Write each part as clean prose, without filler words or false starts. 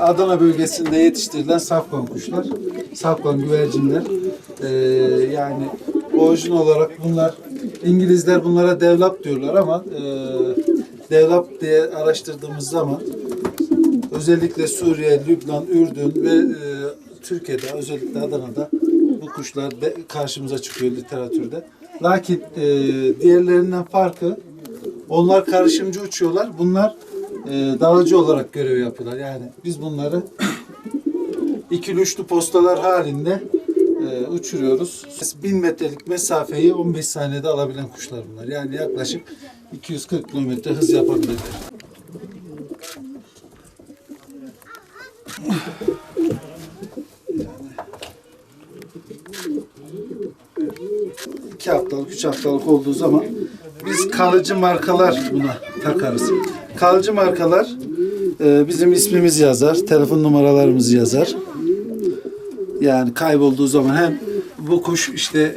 Adana bölgesinde yetiştirilen safkan kuşlar, safkan güvercinler. Yani orijinal olarak bunlar, İngilizler bunlara devlap diyorlar ama devlap diye araştırdığımız zaman özellikle Suriye, Lübnan, Ürdün ve Türkiye'de, özellikle Adana'da bu kuşlar karşımıza çıkıyor literatürde. Lakin diğerlerinden farkı, onlar karışımcı uçuyorlar. Bunlar dalıcı olarak görev yapıyorlar. Yani biz bunları ikili üçlü postalar halinde uçuruyoruz. 1000 metrelik mesafeyi 15 saniyede alabilen kuşlar bunlar. Yani yaklaşık 240 kilometre hız yapabilirler. İki haftalık, 3 haftalık olduğu zaman biz kalıcı markalar buna takarız. Kalıcı markalar bizim ismimiz yazar, telefon numaralarımız yazar. Yani kaybolduğu zaman hem bu kuş işte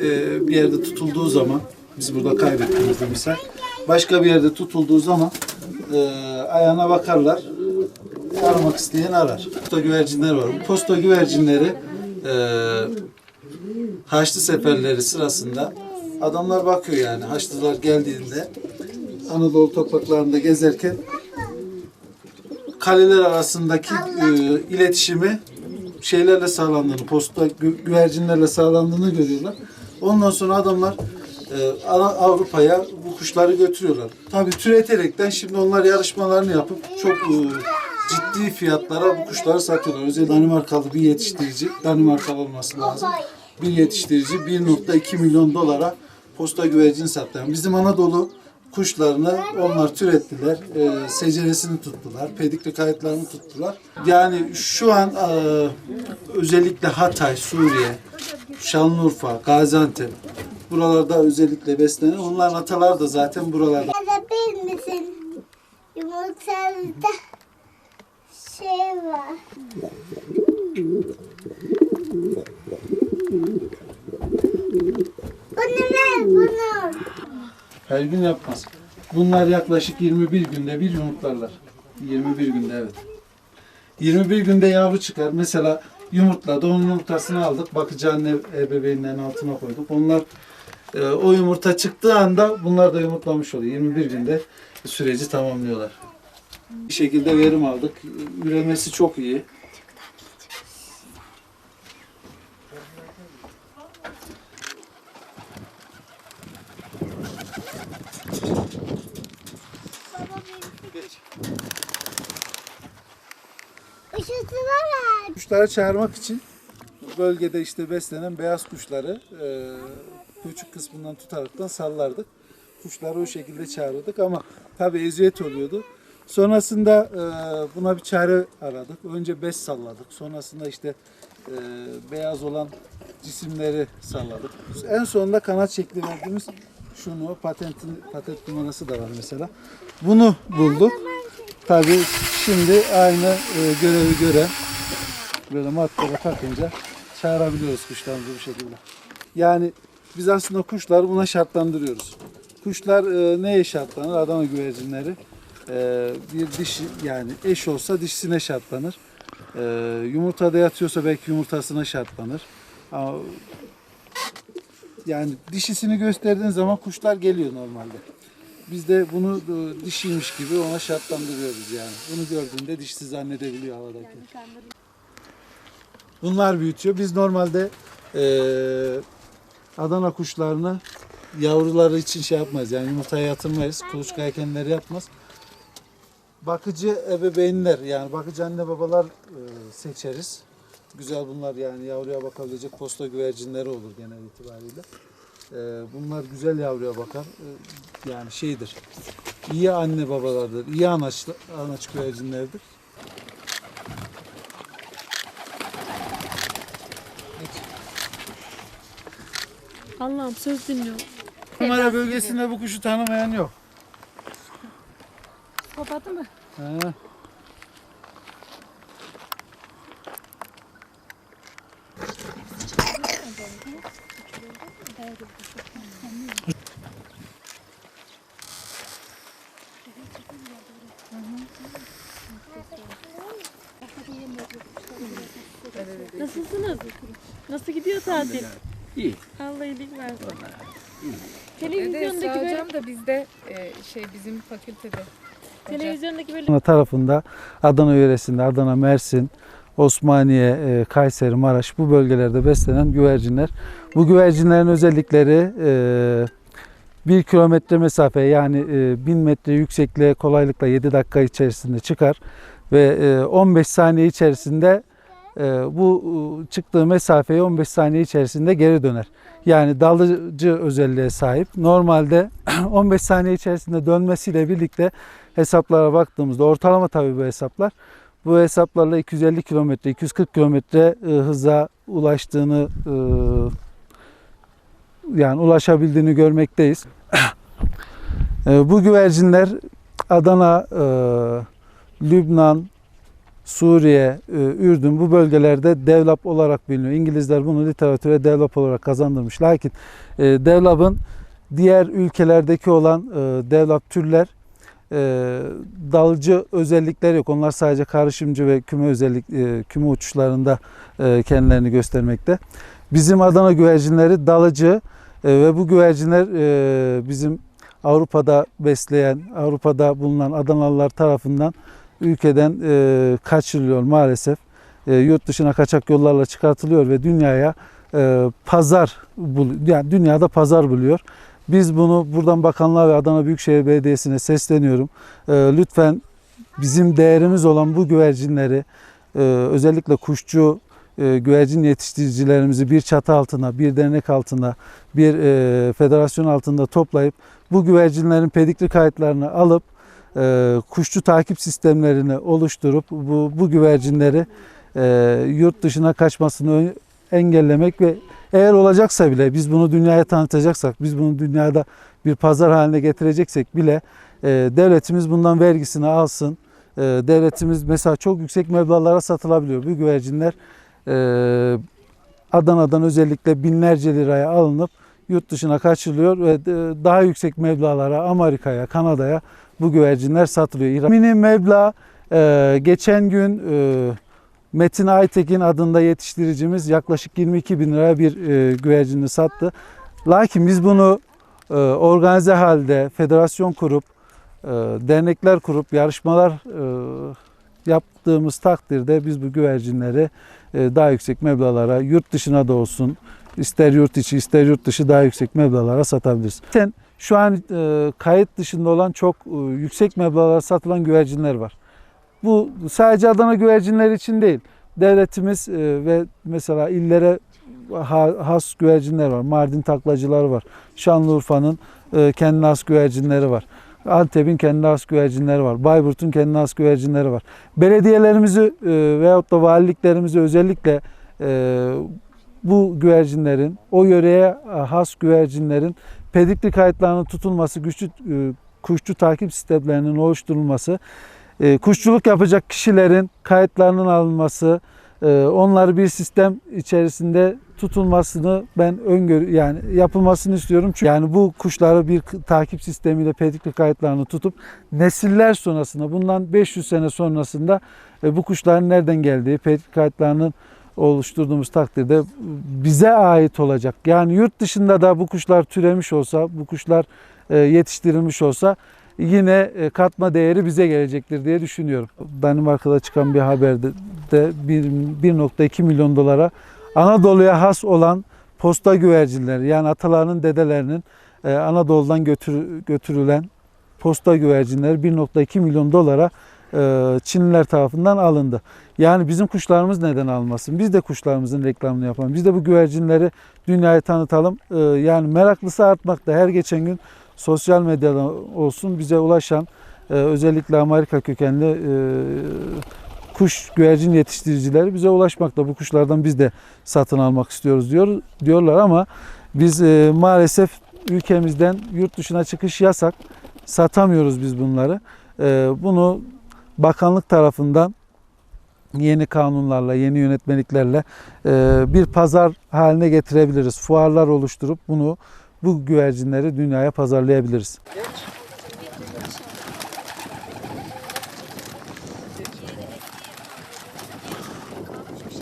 bir yerde tutulduğu zaman, biz burada kaybettiğimizde misal, başka bir yerde tutulduğu zaman ayağına bakarlar. Aramak isteyen arar. Posta güvercinler var. Bu posta güvercinleri Haçlı seferleri sırasında adamlar bakıyor yani. Haçlılar geldiğinde Anadolu topraklarında gezerken kaleler arasındaki iletişimi şeylerle sağlandığını, posta güvercinlerle sağlandığını görüyorlar. Ondan sonra adamlar Avrupa'ya bu kuşları götürüyorlar. Tabii türeterekten şimdi onlar yarışmalarını yapıp çok ciddi fiyatlara bu kuşları satıyorlar. Özellikle Danimarkalı bir yetiştirici, Danimarkalı olması lazım. Bir yetiştirici 1,2 milyon dolara posta güvercin sattı. Yani bizim Anadolu kuşlarını onlar türettiler, seceresini tuttular, pedikli kayıtlarını tuttular. Yani şu an özellikle Hatay, Suriye, Şanlıurfa, Gaziantep buralarda özellikle beslenen, onların ataları da zaten buralarda. Bil misin? Yumurtalıda şey var. Bunu ver, bunu. Her gün yapmaz. Bunlar yaklaşık 21 günde bir yumurtlarlar. 21 günde, evet. 21 günde yavru çıkar. Mesela yumurtladı, onun yumurtasını aldık. Bakıcı anne ebeveynlerin altına koyduk. Onlar o yumurta çıktığı anda bunlar da yumurtlamış oluyor. 21 günde süreci tamamlıyorlar. Bir şekilde verim aldık. Üremesi çok iyi. Işısı var. Kuşları çağırmak için bölgede işte beslenen beyaz kuşları küçük kısmından tutaraktan sallardık. Kuşları o şekilde çağırdık ama tabii eziyet oluyordu. Sonrasında buna bir çare aradık. Önce bez salladık. Sonrasında işte beyaz olan cisimleri salladık. En sonunda kanat şekli verdiğimiz şunu, patent numarası da var mesela. Bunu bulduk. Tabii şimdi aynı görevi gören böyle matlara takınca çağırabiliyoruz kuşlarımızı bu şekilde. Yani biz aslında kuşları buna şartlandırıyoruz. Kuşlar neye şartlanır? Adana güvercinleri bir dişi, yani eş olsa dişisine şartlanır. Yumurtada yatıyorsa belki yumurtasına şartlanır. Ama yani dişisini gösterdiğin zaman kuşlar geliyor normalde. Biz de bunu dişiymiş gibi ona şartlandırıyoruz yani. Bunu gördüğünde dişsiz zannedebiliyor havadaki. Bunlar büyütüyor. Biz normalde Adana kuşlarını yavruları için şey yapmayız. Yani yumurtaya yatırmayız. Kuluçka erkenleri yapmaz. Bakıcı ebeveynler, yani bakıcı anne babalar seçeriz. Güzel bunlar, yani yavruya bakabilecek posta güvercinleri olur genel itibariyle. Bunlar güzel yavruya bakar. Yani şeydir. İyi anne babalardır. İyi anaç güvercinlerdir. Allah'ım söz dinliyor. Marmara bölgesinde bu kuşu tanımayan yok. Kapadı mı? He. Nasılsınız? Nasıl gidiyor tatil? İyi. Allah iyilik versin. İyi. Televizyondaki böyle, Hocam da bizde bizim fakültede. televizyondaki böyle Tarafında Adana yöresinde Adana, Mersin, Osmaniye, Kayseri, Maraş bu bölgelerde beslenen güvercinler. Bu güvercinlerin özellikleri 1 kilometre mesafe yani 1000 metre yüksekliğe kolaylıkla 7 dakika içerisinde çıkar ve 15 saniye içerisinde bu çıktığı mesafeyi 15 saniye içerisinde geri döner. Yani dalıcı özelliğe sahip. Normalde 15 saniye içerisinde dönmesiyle birlikte hesaplara baktığımızda ortalama tabii bu hesaplar. Bu hesaplarla 250 kilometre, 240 kilometre hıza ulaştığını yani ulaşabildiğini görmekteyiz. Bu güvercinler Adana, Lübnan, Suriye, Ürdün bu bölgelerde devlap olarak biliniyor. İngilizler bunu literatüre devlap olarak kazandırmış. Lakin devlapın diğer ülkelerdeki olan devlap türler dalıcı özellikleri yok. Onlar sadece karışımcı ve küme uçuşlarında kendilerini göstermekte. Bizim Adana güvercinleri dalıcı ve bu güvercinler bizim Avrupa'da besleyen, Avrupa'da bulunan Adanalılar tarafından ülkeden kaçırılıyor maalesef. Yurt dışına kaçak yollarla çıkartılıyor ve dünyaya yani dünyada pazar buluyor. Biz bunu buradan Bakanlığa ve Adana Büyükşehir Belediyesi'ne sesleniyorum. Lütfen bizim değerimiz olan bu güvercinleri özellikle kuşçu güvercin yetiştiricilerimizi bir çatı altına, bir dernek altına, bir federasyon altında toplayıp bu güvercinlerin pedikri kayıtlarını alıp kuşçu takip sistemlerini oluşturup bu güvercinleri yurt dışına kaçmasını engellemek ve eğer olacaksa bile biz bunu dünyaya tanıtacaksak, biz bunu dünyada bir pazar haline getireceksek bile devletimiz bundan vergisini alsın. Devletimiz mesela çok yüksek meblağlara satılabiliyor. Bu güvercinler Adana'dan özellikle binlerce liraya alınıp yurt dışına kaçırılıyor ve daha yüksek meblağlara Amerika'ya, Kanada'ya bu güvercinler satılıyor. Mini meblağ geçen gün Metin Aytekin adında yetiştiricimiz yaklaşık 22 bin liraya bir güvercini sattı. Lakin biz bunu organize halde federasyon kurup, dernekler kurup, yarışmalar yaptığımız takdirde biz bu güvercinleri daha yüksek meblağlara, yurt dışına da olsun, ister yurt içi ister yurt dışı daha yüksek meblağlara satabiliriz. Şu an kayıt dışında olan çok yüksek meblağlara satılan güvercinler var. Bu sadece Adana güvercinleri için değil. Devletimiz ve mesela illere has güvercinler var. Mardin taklacıları var. Şanlıurfa'nın kendine has güvercinleri var. Antep'in kendine has güvercinleri var. Bayburt'un kendine has güvercinleri var. Belediyelerimizi veyahut da valiliklerimizi özellikle bu güvercinlerin, o yöreye has güvercinlerin pedikri kayıtlarının tutulması, güçlü kuşçu takip sistemlerinin oluşturulması, kuşçuluk yapacak kişilerin kayıtlarının alınması, onları bir sistem içerisinde tutulmasını ben yani yapılmasını istiyorum. Çünkü yani bu kuşları bir takip sistemiyle pedikri kayıtlarını tutup nesiller sonrasında bundan 500 sene sonrasında bu kuşların nereden geldiği pedikri kayıtlarının oluşturduğumuz takdirde bize ait olacak. Yani yurt dışında da bu kuşlar türemiş olsa, bu kuşlar yetiştirilmiş olsa yine katma değeri bize gelecektir diye düşünüyorum. Danimarka'da çıkan bir haberde de 1,2 milyon dolara Anadolu'ya has olan posta güvercinleri yani atalarının dedelerinin Anadolu'dan götürülen posta güvercinleri 1,2 milyon dolara Çinliler tarafından alındı. Yani bizim kuşlarımız neden almasın? Biz de kuşlarımızın reklamını yapalım. Biz de bu güvercinleri dünyaya tanıtalım. Yani meraklısı artmakta. Her geçen gün sosyal medyada olsun bize ulaşan özellikle Amerika kökenli kuş güvercin yetiştiricileri bize ulaşmakta. Bu kuşlardan biz de satın almak istiyoruz diyorlar ama biz maalesef ülkemizden yurt dışına çıkış yasak. Satamıyoruz biz bunları. Bunu bakanlık tarafından yeni kanunlarla, yeni yönetmeliklerle bir pazar haline getirebiliriz. Fuarlar oluşturup bu güvercinleri dünyaya pazarlayabiliriz.